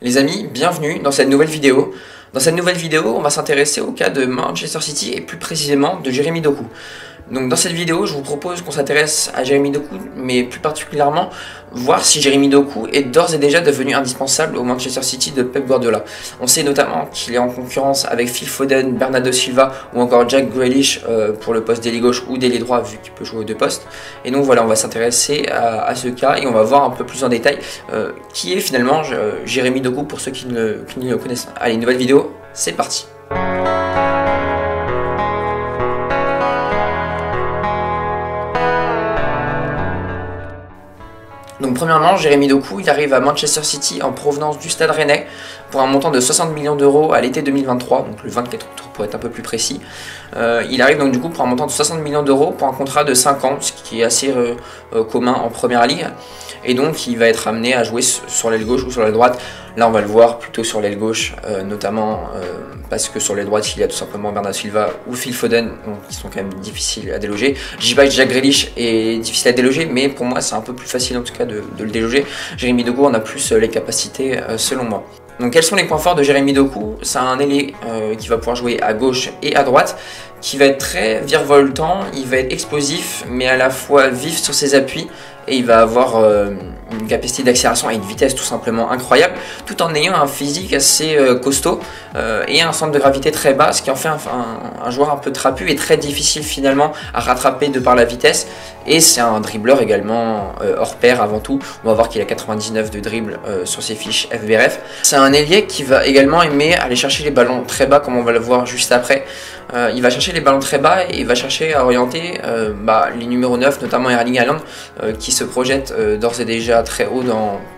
Les amis, bienvenue dans cette nouvelle vidéo. Dans cette nouvelle vidéo, on va s'intéresser au cas de Manchester City et plus précisément de Jeremy Doku. Donc dans cette vidéo, je vous propose qu'on s'intéresse à Jeremy Doku, mais plus particulièrement voir si Jeremy Doku est d'ores et déjà devenu indispensable au Manchester City de Pep Guardiola. On sait notamment qu'il est en concurrence avec Phil Foden, Bernardo Silva ou encore Jack Grealish pour le poste d'ailier gauche ou d'ailier droit vu qu'il peut jouer aux deux postes. Et donc voilà, on va s'intéresser à ce cas et on va voir un peu plus en détail qui est finalement Jeremy Doku pour ceux qui ne le connaissent pas. Allez, nouvelle vidéo, c'est parti. Donc premièrement, Jeremy Doku, il arrive à Manchester City en provenance du Stade Rennais pour un montant de 60 millions d'euros à l'été 2023, donc le 24 août pour être un peu plus précis. Il arrive donc du coup pour un montant de 60 millions d'euros pour un contrat de 5 ans, ce qui est assez commun en première ligue. Et donc il va être amené à jouer sur l'aile gauche ou sur l'aile droite. Là on va le voir plutôt sur l'aile gauche, notamment parce que sur l'aile droite il y a tout simplement Bernardo Silva ou Phil Foden, qui sont quand même difficiles à déloger. Je dis pas que Jack Grealish est difficile à déloger, mais pour moi c'est un peu plus facile en tout cas de le déloger. Jeremy Doku en a plus les capacités selon moi. Donc quels sont les points forts de Jeremy Doku? C'est un ailier qui va pouvoir jouer à gauche et à droite, qui va être très virevoltant, il va être explosif mais à la fois vif sur ses appuis et il va avoir une capacité d'accélération et une vitesse tout simplement incroyable, tout en ayant un physique assez costaud et un centre de gravité très bas, ce qui en fait un joueur un peu trapu et très difficile finalement à rattraper de par la vitesse. Et c'est un dribbleur également hors pair avant tout. On va voir qu'il a 99 de dribble sur ses fiches FBRF. C'est un ailier qui va également aimer aller chercher les ballons très bas, comme on va le voir juste après. Il va chercher les ballons très bas et il va chercher à orienter les numéros 9, notamment Erling Haaland, qui se projette d'ores et déjà très haut,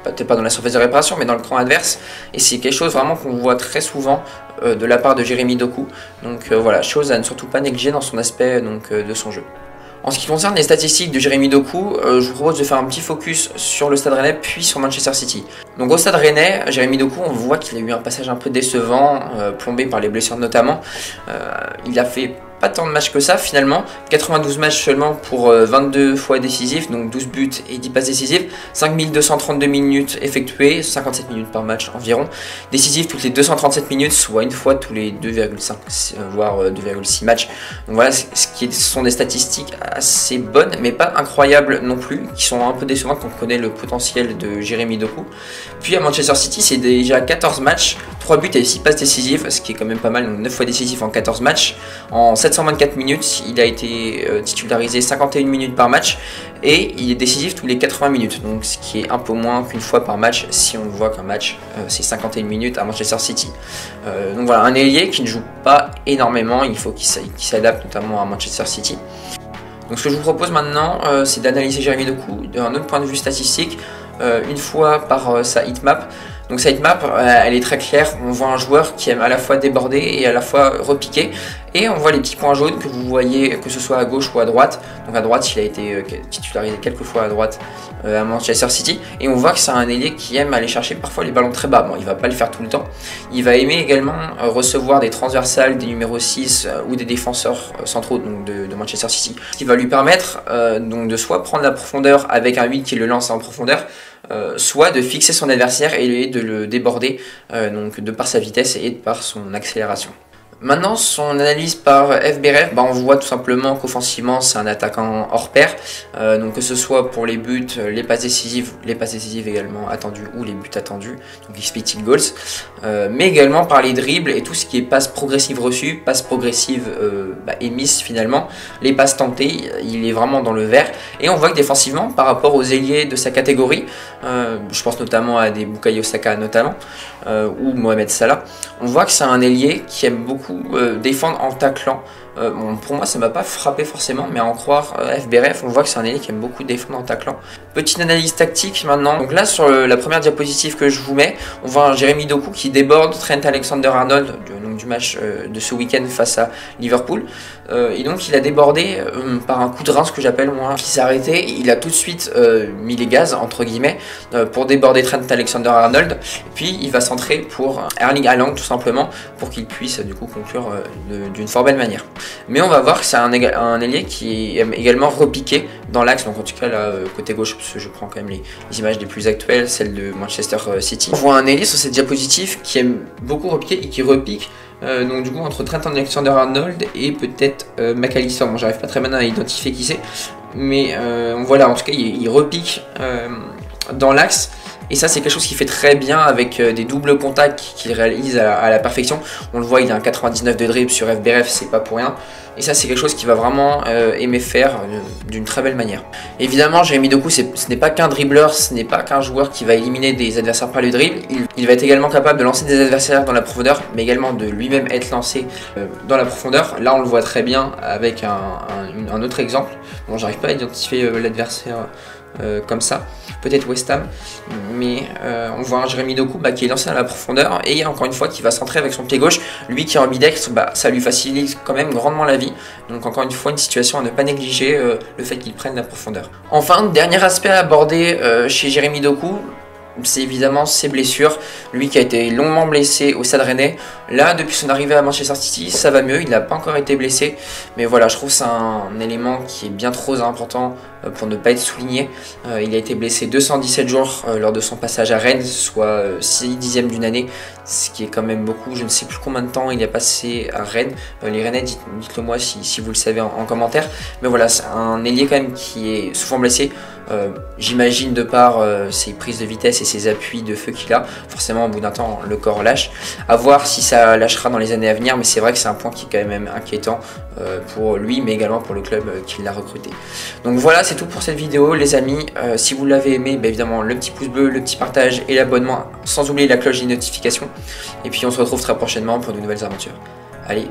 peut-être pas dans la surface de réparation, mais dans le camp adverse. Et c'est quelque chose vraiment qu'on voit très souvent de la part de Jeremy Doku. Donc voilà, chose à ne surtout pas négliger dans son aspect de son jeu. En ce qui concerne les statistiques de Jeremy Doku, je vous propose de faire un petit focus sur le Stade Rennais puis sur Manchester City. Donc au Stade Rennais, Jeremy Doku, on voit qu'il a eu un passage un peu décevant, plombé par les blessures notamment. Il a fait pas tant de matchs que ça finalement, 92 matchs seulement pour 22 fois décisifs, donc 12 buts et 10 passes décisives, 5232 minutes effectuées, 57 minutes par match environ, décisifs toutes les 237 minutes, soit une fois tous les 2,5 voire 2,6 matchs. Donc voilà, ce sont des statistiques assez bonnes mais pas incroyables non plus, qui sont un peu décevantes quand on connaît le potentiel de Jeremy Doku. Puis à Manchester City, c'est déjà 14 matchs, 3 buts et 6 passes décisives, ce qui est quand même pas mal, donc 9 fois décisif en 14 matchs. En 724 minutes, il a été titularisé 51 minutes par match et il est décisif tous les 80 minutes, donc ce qui est un peu moins qu'une fois par match si on voit qu'un match c'est 51 minutes à Manchester City. Donc voilà, un ailier qui ne joue pas énormément, il faut qu'il s'adapte notamment à Manchester City. Donc ce que je vous propose maintenant, c'est d'analyser Jeremy Doku d'un autre point de vue statistique, une fois par sa heatmap. Donc sa heatmap, elle est très claire, on voit un joueur qui aime à la fois déborder et à la fois repiquer. Et on voit les petits points jaunes que vous voyez, que ce soit à gauche ou à droite. Donc à droite, il a été titularisé quelques fois à droite à Manchester City. Et on voit que c'est un ailier qui aime aller chercher parfois les ballons très bas. Bon, il va pas le faire tout le temps. Il va aimer également recevoir des transversales, des numéros 6 ou des défenseurs centraux donc de Manchester City. Ce qui va lui permettre donc de soit prendre la profondeur avec un 8 qui le lance en profondeur, soit de fixer son adversaire et de le déborder donc de par sa vitesse et de par son accélération. Maintenant, son analyse par FBRF, on voit tout simplement qu'offensivement c'est un attaquant hors pair, donc que ce soit pour les buts, les passes décisives également attendues ou les buts attendus, donc expected goals, mais également par les dribbles et tout ce qui est passes progressives reçues, passes progressives émises finalement, les passes tentées, il est vraiment dans le vert. Et on voit que défensivement, par rapport aux ailiers de sa catégorie, je pense notamment à des Bukayo Saka notamment, ou Mohamed Salah, on voit que c'est un ailier qui aime beaucoup défendre en taclant. Pour moi ça m'a pas frappé forcément, mais à en croire FBRF, on voit que c'est un ailier qui aime beaucoup défendre en taclant. Petite analyse tactique maintenant. Donc là sur la première diapositive que je vous mets, on voit un Jeremy Doku qui déborde Trent Alexander-Arnold du match de ce week-end face à Liverpool. Et donc il a débordé par un coup de rein, ce que j'appelle moi, qui s'est arrêté. Il a tout de suite mis les gaz entre guillemets pour déborder Trent Alexander-Arnold. Et puis il va centrer pour Erling Haaland tout simplement pour qu'il puisse du coup conclure d'une fort belle manière. mais on va voir que c'est un ailier qui aime également repiquer dans l'axe, donc en tout cas là côté gauche, parce que je prends quand même les images les plus actuelles, celles de Manchester City. On voit un ailier sur cette diapositive qui aime beaucoup repiquer et qui repique. Donc du coup entre Trent Alexander-Arnold et peut-être McAllister. Bon, j'arrive pas très bien à identifier qui c'est, mais voilà, en tout cas il repique dans l'axe. Et ça c'est quelque chose qu'il fait très bien avec des doubles contacts qu'il réalise à la perfection. On le voit, il a un 99 de dribble sur FBRF, c'est pas pour rien. Et ça c'est quelque chose qu'il va vraiment aimer faire d'une très belle manière. Évidemment Jérémy Doku ce n'est pas qu'un dribbleur, ce n'est pas qu'un joueur qui va éliminer des adversaires par le dribble. Il va être également capable de lancer des adversaires dans la profondeur, mais également de lui-même être lancé dans la profondeur. Là on le voit très bien avec un autre exemple. Bon, j'arrive pas à identifier l'adversaire comme ça, peut-être West Ham, mais on voit un Jérémy Doku qui est lancé à la profondeur et encore une fois qui va centrer avec son pied gauche. Lui qui est ambidextre, ça lui facilite quand même grandement la vie. Donc encore une fois une situation à ne pas négliger, le fait qu'il prenne la profondeur. Enfin, dernier aspect à aborder chez Jérémy Doku, c'est évidemment ses blessures. Lui qui a été longuement blessé au Stade Rennais. Là, depuis son arrivée à Manchester City, ça va mieux. Il n'a pas encore été blessé. Mais voilà, je trouve que c'est un élément qui est bien trop important pour ne pas être souligné. Il a été blessé 217 jours lors de son passage à Rennes, soit 6/10 d'une année. Ce qui est quand même beaucoup. Je ne sais plus combien de temps il a passé à Rennes. Les Rennais, dites-le moi si vous le savez en commentaire. Mais voilà, c'est un ailier quand même qui est souvent blessé. J'imagine de par ses prises de vitesse et ses appuis de feu qu'il a, forcément au bout d'un temps le corps lâche. À voir si ça lâchera dans les années à venir, mais c'est vrai que c'est un point qui est quand même inquiétant pour lui, mais également pour le club qui l'a recruté. Donc voilà, c'est tout pour cette vidéo les amis. Si vous l'avez aimé, évidemment le petit pouce bleu, le petit partage et l'abonnement, sans oublier la cloche des notifications. Et puis on se retrouve très prochainement pour de nouvelles aventures. Allez,